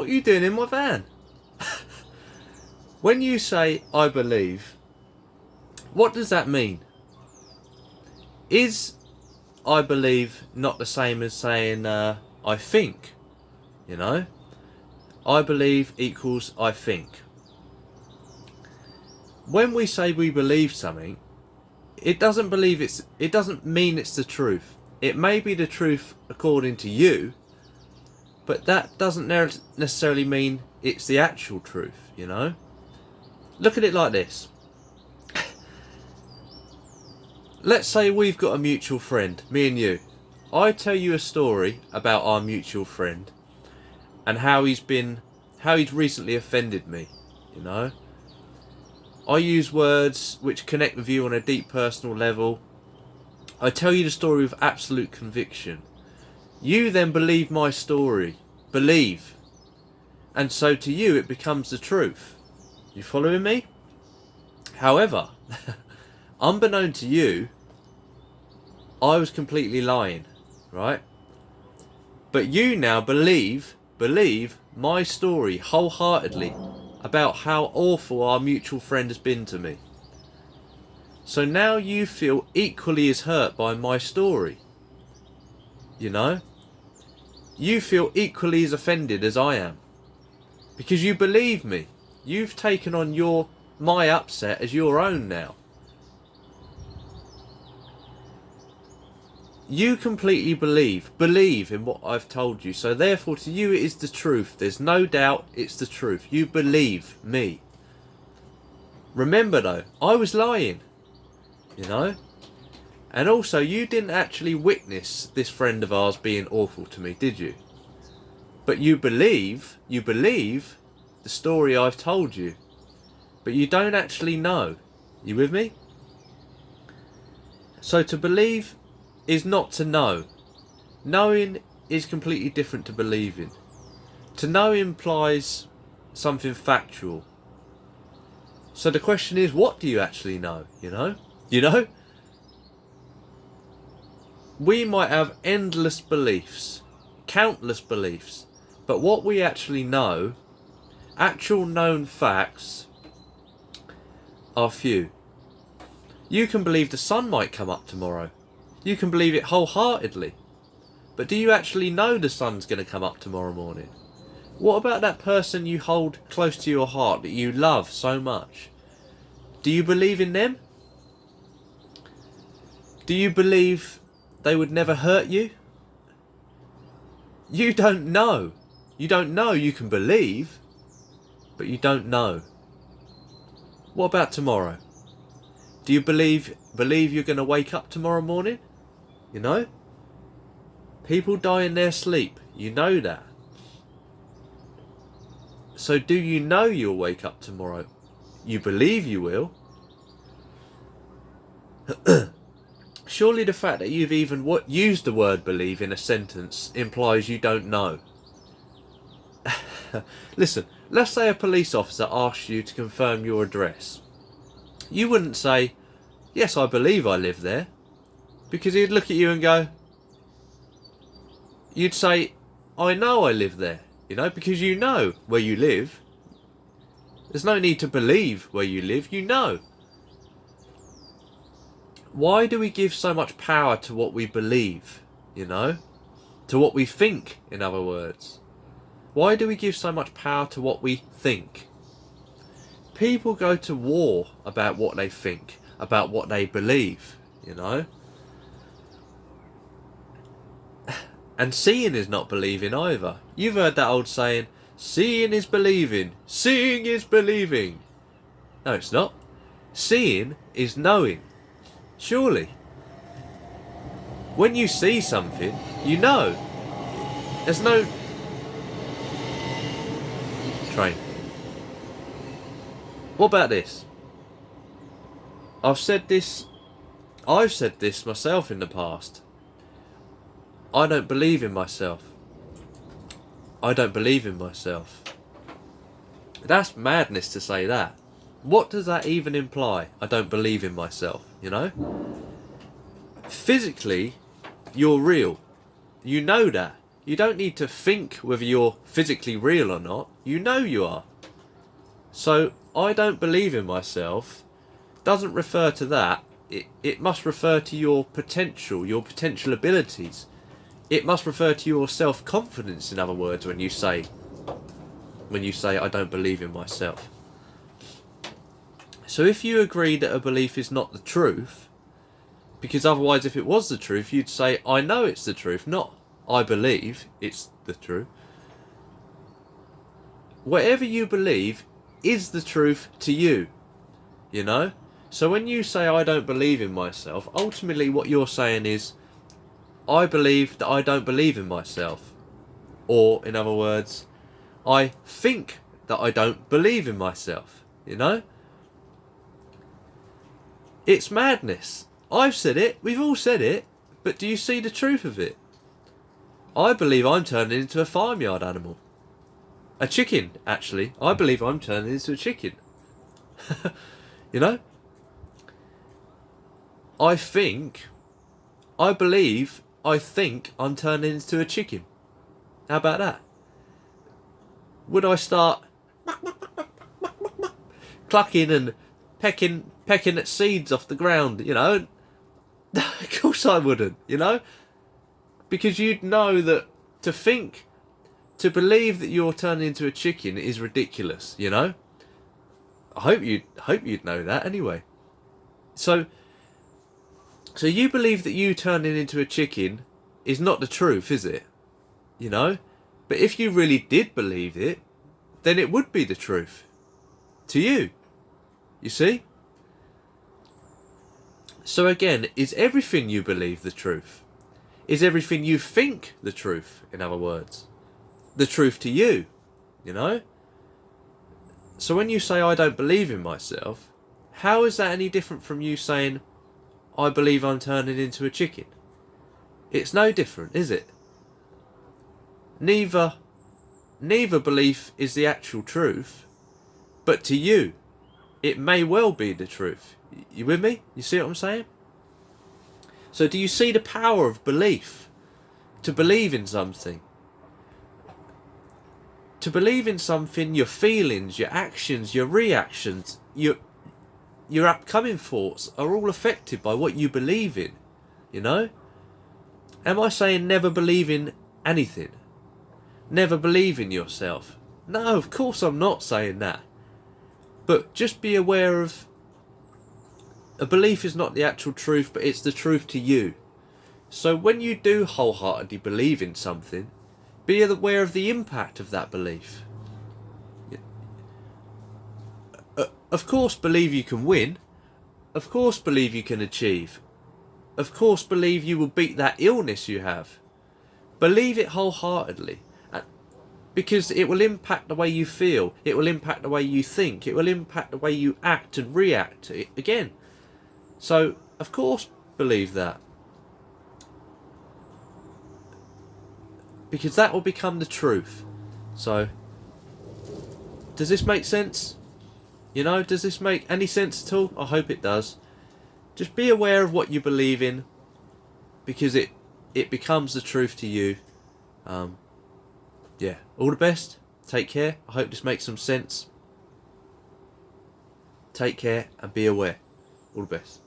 What are you doing in my van? When you say I believe, what does that mean? Is I believe not the same as saying I think? You know? I believe equals I think. When we say we believe something, it doesn't mean it's the truth. It may be the truth according to you, but that doesn't necessarily mean it's the actual truth, you know? Look at it like this. Let's say we've got a mutual friend, me and you. I tell you a story about our mutual friend and how he's recently offended me, you know? I use words which connect with you on a deep personal level. I tell you the story with absolute conviction. You then believe my story. Believe. And so to you it becomes the truth. You following me? However, unbeknown to you, I was completely lying, right? But you now believe my story wholeheartedly about how awful our mutual friend has been to me. So now you feel equally as hurt by my story. You know? You feel equally as offended as I am. Because you believe me. You've taken on my upset as your own now. You completely believe in what I've told you. So therefore to you it is the truth. There's no doubt it's the truth. You believe me. Remember though, I was lying. You know? And also you didn't actually witness this friend of ours being awful to me, did you? But you believe the story I've told you. But you don't actually know. You with me? So to believe is not to know. Knowing is completely different to believing. To know implies something factual. So the question is, what do you actually know? You know? You know? We might have endless beliefs, countless beliefs, but what we actually know, actual known facts, are few. You can believe the sun might come up tomorrow. You can believe it wholeheartedly. But do you actually know the sun's going to come up tomorrow morning? What about that person you hold close to your heart that you love so much? Do you believe in them? Do you believe they would never hurt you? You don't know. You don't know. You can believe, but you don't know. What about tomorrow? Do you believe you're going to wake up tomorrow morning? You know? People die in their sleep. You know that. So do you know you'll wake up tomorrow? You believe you will. Surely the fact that you've even used the word believe in a sentence implies you don't know. Listen, let's say a police officer asks you to confirm your address. You wouldn't say, yes, I believe I live there. Because he'd look at you and go, you'd say, I know I live there. You know, because you know where you live. There's no need to believe where you live, you know. Why do we give so much power to what we believe, you know? To what we think, in other words. Why do we give so much power to what we think? People go to war about what they think, about what they believe, you know? And seeing is not believing either. You've heard that old saying, seeing is believing, seeing is believing. No, it's not. Seeing is knowing. Surely. When you see something, you know. There's no... Train. What about this? I've said this myself in the past. I don't believe in myself. I don't believe in myself. That's madness to say that. What does that even imply? I don't believe in myself, you know? Physically, you're real. You know that. You don't need to think whether you're physically real or not. You know you are. So, I don't believe in myself doesn't refer to that. It must refer to your potential abilities. It must refer to your self-confidence, in other words, when you say I don't believe in myself. So if you agree that a belief is not the truth, because otherwise if it was the truth, you'd say, I know it's the truth, not I believe it's the truth. Whatever you believe is the truth to you, you know? So when you say I don't believe in myself, ultimately what you're saying is, I believe that I don't believe in myself. Or, in other words, I think that I don't believe in myself, you know? It's madness. I've said it, we've all said it, but do you see the truth of it? I believe I'm turning into a farmyard animal. A chicken, actually. I believe I'm turning into a chicken. You know? I think I'm turning into a chicken. How about that? Would I start clucking and pecking at seeds off the ground, you know? Of course I wouldn't, you know? Because you'd know that to believe that you're turning into a chicken is ridiculous, you know? I hope you'd know that anyway. So you believe that you turning into a chicken is not the truth, is it? You know? But if you really did believe it, then it would be the truth. To you. You see? So again, is everything you believe the truth? Is everything you think the truth, in other words? The truth to you, you know? So when you say I don't believe in myself, how is that any different from you saying I believe I'm turning into a chicken? It's no different, is it? Neither belief is the actual truth, but to you, it may well be the truth. You with me? You see what I'm saying? So do you see the power of belief? To believe in something. To believe in something, your feelings, your actions, your reactions, your upcoming thoughts are all affected by what you believe in, you know? Am I saying never believe in anything? Never believe in yourself? No, of course I'm not saying that. But just be aware of a belief is not the actual truth, but it's the truth to you. So when you do wholeheartedly believe in something, be aware of the impact of that belief. Of course believe you can win. Of course believe you can achieve. Of course believe you will beat that illness you have. Believe it wholeheartedly. Because it will impact the way you feel. It will impact the way you think. It will impact the way you act and react again. So, of course, believe that. Because that will become the truth. So, does this make sense? You know, does this make any sense at all? I hope it does. Just be aware of what you believe in. Because it becomes the truth to you. Yeah, all the best. Take care. I hope this makes some sense. Take care and be aware. All the best.